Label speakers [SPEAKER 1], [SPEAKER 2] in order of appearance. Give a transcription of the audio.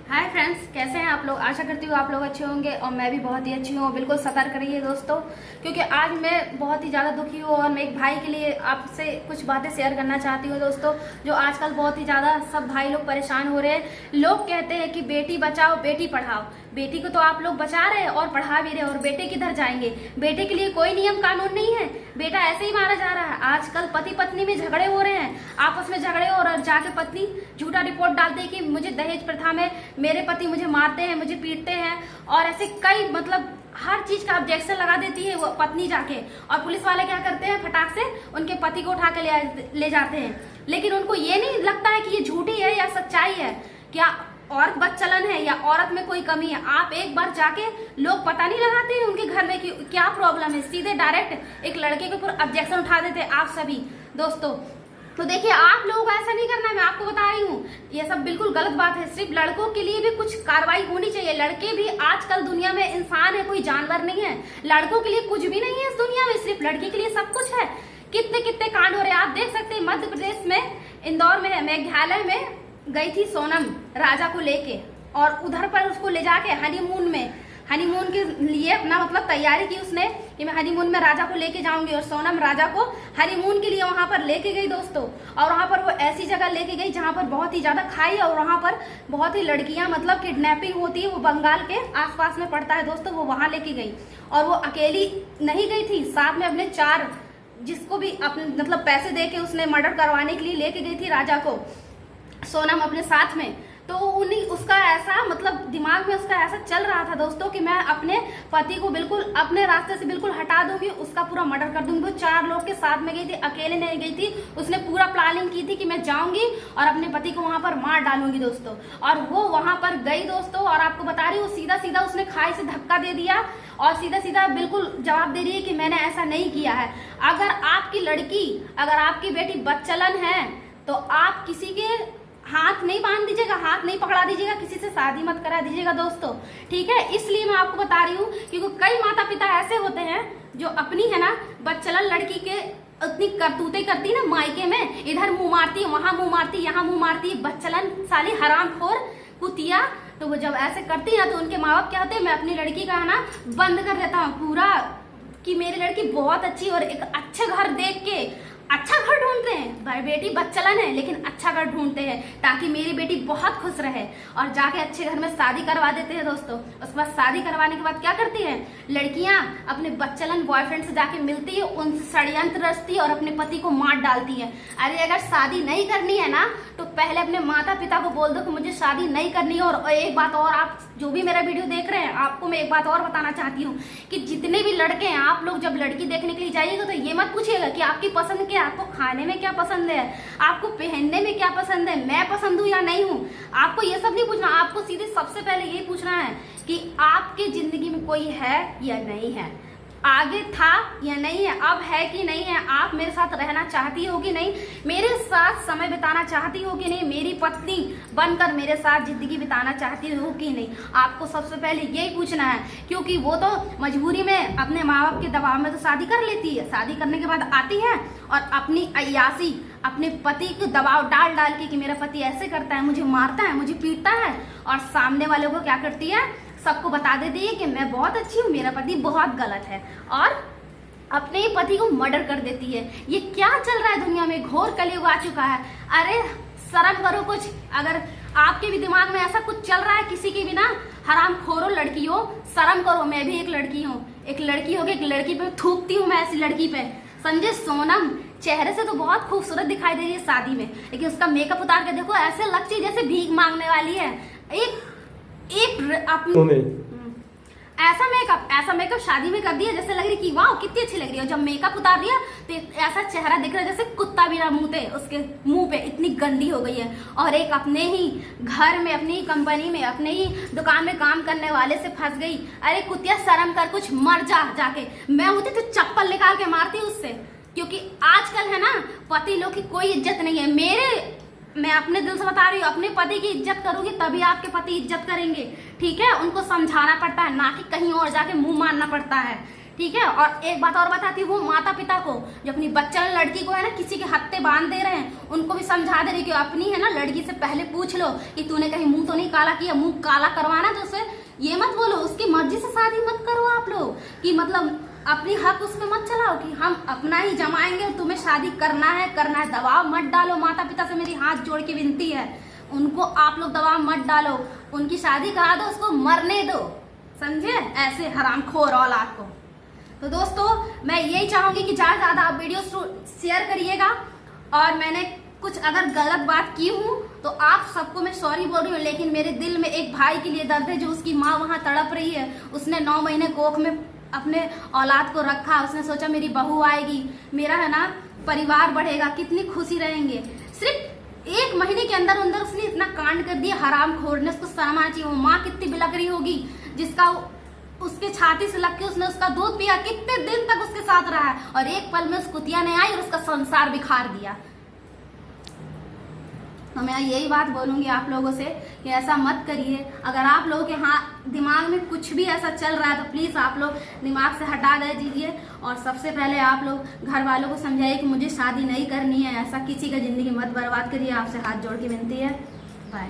[SPEAKER 1] Hi friends, कैसे हैं आप लोग। आशा करती हूँ आप लोग अच्छे होंगे और मैं भी बहुत ही अच्छी हूँ। बिल्कुल सतर्क रहिए दोस्तों, क्योंकि आज मैं बहुत ही ज़्यादा दुखी हूँ और मैं एक भाई के लिए आपसे कुछ बातें शेयर करना चाहती हूँ दोस्तों। जो आजकल बहुत ही ज़्यादा सब भाई लोग परेशान हो रहे हैं। लोग कहते हैं कि बेटी बचाओ बेटी पढ़ाओ। बेटी को तो आप लोग बचा रहे हैं और पढ़ा भी रहे, और बेटे किधर जाएंगे। बेटे के लिए कोई नियम कानून नहीं है, बेटा ऐसे ही मारा जा रहा है। आजकल पति पत्नी में झगड़े हो रहे हैं, आपस में झगड़े और जाके पत्नी झूठा रिपोर्ट डालती है कि मुझे दहेज प्रथा में मेरे पति मुझे मारते हैं, मुझे पीटते हैं, और ऐसे कई मतलब हर चीज का ऑब्जेक्शन लगा देती है वो पत्नी जाके। और पुलिस वाले क्या करते हैं, फटाक से उनके पति को उठा के ले जाते हैं। लेकिन उनको ये नहीं लगता है कि ये झूठी है या सच्चाई है, क्या और बदचलन है या औरत में कोई कमी है। आप एक बार जाके, लोग पता नहीं लगाते हैं उनके घर में कि क्या प्रॉब्लम है, सीधे डायरेक्ट एक लड़के के ऊपर ऑब्जेक्शन उठा देते हैं आप सभी दोस्तों। तो देखिए, आप लोगों को ऐसा नहीं करना है, मैं आपको बता रही हूँ, ये सब बिल्कुल गलत बात है। सिर्फ लड़कों के लिए भी कुछ कार्रवाई होनी चाहिए। लड़के भी आजकल दुनिया में इंसान है, कोई जानवर नहीं है। लड़कों के लिए कुछ भी नहीं है इस दुनिया में, सिर्फ लड़की के लिए सब कुछ है। कितने कितने कांड हो रहे हैं आप देख सकते हैं। मध्य प्रदेश में इंदौर में मेघालय में गई थी सोनम राजा को लेके, और उधर पर उसको ले जाके हनीमून के लिए अपना मतलब तैयारी की उसने कि मैं हनीमून में राजा को लेके जाऊंगी। और सोनम राजा को हनीमून के लिए वहां पर लेके गई दोस्तों। और वहां पर वो ऐसी जगह लेके गई जहां पर बहुत ही ज्यादा खाई और वहां पर बहुत ही लड़कियां मतलब किडनैपिंग होती है। वो बंगाल के आसपास में पड़ता है दोस्तों। वो वहां लेके गई और वो अकेली नहीं गई थी, साथ में अपने 4 जिसको भी अपने मतलब पैसे दे के उसने मर्डर करवाने के लिए लेके गई थी राजा को सोनम अपने साथ में। तो उन्हीं उसका ऐसा मतलब दिमाग में उसका ऐसा चल रहा था दोस्तों कि मैं अपने पति को बिल्कुल अपने रास्ते से बिल्कुल हटा दूंगी, उसका पूरा मर्डर कर दूंगी। वो 4 लोग के साथ में गई थी, अकेले नहीं गई थी। उसने पूरा प्लानिंग की थी कि मैं जाऊंगी और अपने पति को वहां पर मार डालूंगी दोस्तों। और वो वहां पर गई दोस्तों, और आपको बता रही हूँ सीधा सीधा उसने खाई से धक्का दे दिया और सीधा सीधा बिल्कुल जवाब दे रही है कि मैंने ऐसा नहीं किया है। अगर आपकी लड़की, अगर आपकी बेटी बदचलन है तो आप किसी के हाथ नहीं बांध दीजिएगा, हाथ नहीं पकड़ा दीजिएगा, किसी से शादी मत करा दीजिएगा दोस्तों, ठीक है। इसलिए मैं आपको बता रही हूँ, क्योंकि कई माता पिता ऐसे होते हैं जो अपनी है ना बदचलन लड़की के उतनी करतूतें करती ना मायके में, इधर मुंह मारती, वहां मुंह मारती, यहाँ मुंह मारती, बदचलन साली हरामखोर कुतिया। तो वो जब ऐसे करती है तो उनके माँ बाप क्या होते हैं, मैं अपनी लड़की का है ना बंद कर देता हूँ पूरा कि मेरी लड़की बहुत अच्छी, और एक अच्छे घर देख के अच्छा घर ढूंढते हैं। भाई बेटी बदचलन है लेकिन अच्छा घर ढूंढते हैं ताकि मेरी बेटी बहुत खुश रहे, और जाके अच्छे घर में शादी करवा देते हैं दोस्तों। उसके बाद शादी करवाने के बाद क्या करती हैं लड़कियां, अपने बदचलन बॉयफ्रेंड से जाके मिलती है, उनसे षड्यंत्र रचती है और अपने पति को मार डालती है। अरे अगर शादी नहीं करनी है ना तो पहले अपने माता पिता को बोल दो कि मुझे शादी नहीं करनी है। और एक बात और, आप जो भी मेरा वीडियो देख रहे हैं, आपको मैं एक बात और बताना चाहती हूँ कि जितने भी लड़के हैं, आप लोग जब लड़की देखने के लिए जाइएगा तो ये मत पूछिएगा कि आपकी पसंद क्या, आपको खाने में क्या पसंद है, आपको पहनने में क्या पसंद है, मैं पसंद हूँ या नहीं हूँ। आपको ये सब नहीं पूछना, आपको सीधे सबसे पहले ये पूछना है कि आपकी जिंदगी में कोई है या नहीं है, आगे था या नहीं है, अब है कि नहीं है, आप मेरे साथ रहना चाहती हो कि नहीं, मेरे साथ समय बिताना चाहती हो कि नहीं, मेरी पत्नी बनकर मेरे साथ जिंदगी बिताना चाहती हो कि नहीं। आपको सबसे पहले यही पूछना है, क्योंकि वो तो मजबूरी में अपने माँ बाप के दबाव में तो शादी कर लेती है, शादी करने के बाद आती है और अपनी अय्यासी अपने पति को दबाव डाल डाल के कि मेरा पति ऐसे करता है, मुझे मारता है, मुझे पीटता है, और सामने वाले को क्या करती है, सबको बता देती है कि मैं बहुत अच्छी हूँ, मेरा पति बहुत गलत है, और अपने ही पति को मर्डर कर देती है। ये क्या चल रहा है दुनिया में, घोर कलयुग आ चुका है। अरे शर्म करो कुछ, अगर आपके भी दिमाग में ऐसा कुछ चल रहा है किसी की भी ना, हरामखोरो लड़कियों शर्म करो। मैं भी एक लड़की हूँ, एक लड़की होगी, एक लड़की पे थूकती हूँ मैं ऐसी लड़की पे। समझे, सोनम चेहरे से तो बहुत खूबसूरत दिखाई दे रही है शादी में, लेकिन उसका मेकअप उतार के देखो ऐसे लगती है जैसे भीख मांगने वाली है। ऐसा मेकअप शादी में कर दिया जैसे लग रही कि वाह कितनी अच्छी लग रही है। जब मेकअप उतार दिया तो ऐसा चेहरा दिख रहा है जैसे कुत्ता भी ना मुंह थे उसके मुंह पे, इतनी गंदी हो गई है। और एक अपने ही घर में, अपनी ही कंपनी में, अपने ही दुकान में काम करने वाले से फंस गई। अरे कुतिया शर्म कर, कुछ मर जा जाके। मैं होती तो चप्पल निकाल के मारती उससे, क्योंकि आजकल है ना पति लोग की कोई इज्जत नहीं है। मैं अपने दिल से बता रही हूँ, अपने पति की इज्जत करोगी तभी आपके पति इज्जत करेंगे, ठीक है। उनको समझाना पड़ता है, ना कि कहीं और जाके मुंह मारना पड़ता है, ठीक है। और एक बात और बताती हूँ माता पिता को, जो अपनी बच्चा लड़की को है ना किसी के हत्थे बांध दे रहे हैं, उनको भी समझा दे रही कि अपनी है ना लड़की से पहले पूछ लो कि तूने कहीं मुंह तो नहीं काला किया। मुंह काला करवाना तो उसे ये मत बोलो, उसकी मर्जी से शादी मत करो आप लोग, कि मतलब अपनी हक उस पर मत चलाओ कि हम अपना ही जमाएंगे और तुम्हें शादी करना है। दबाव मत डालो। माता पिता से मेरी हाथ जोड़ के विनती है, उनको आप लोग दबाव मत डालो, उनकी शादी करा दो, उसको मरने दो, समझे, ऐसे हरामखोर औलाद को। तो दोस्तों मैं यही चाहूंगी कि ज्यादा ज्यादा आप वीडियो शेयर करिएगा, और मैंने कुछ अगर गलत बात की हूँ तो आप सबको मैं सॉरी बोल रही हूँ, लेकिन मेरे दिल में एक भाई के लिए दर्द है जो उसकी माँ वहाँ तड़प रही है। उसने 9 महीने कोख में अपने औलाद को रखा, उसने सोचा मेरी बहू आएगी, मेरा है ना परिवार बढ़ेगा, कितनी खुशी रहेंगे। सिर्फ 1 महीने के अंदर अंदर उसने इतना कांड कर दिया हरामखोर ने। उसको शर्म आनी चाहिए। वो माँ कितनी बिलक रही होगी जिसका उसके छाती से लग के उसने उसका दूध पिया, कितने दिन तक उसके साथ रहा है, और एक पल में उस कुतिया ने आई और उसका संसार बिखार दिया। तो मैं यही बात बोलूंगी आप लोगों से कि ऐसा मत करिए। अगर आप लोगों के दिमाग में कुछ भी ऐसा चल रहा है तो प्लीज आप लोग दिमाग से हटा दे दीजिए, और सबसे पहले आप लोग घर वालों को समझाइए कि मुझे शादी नहीं करनी है। ऐसा किसी का जिंदगी मत बर्बाद करिए। आपसे हाथ जोड़ के विनती है। बाय।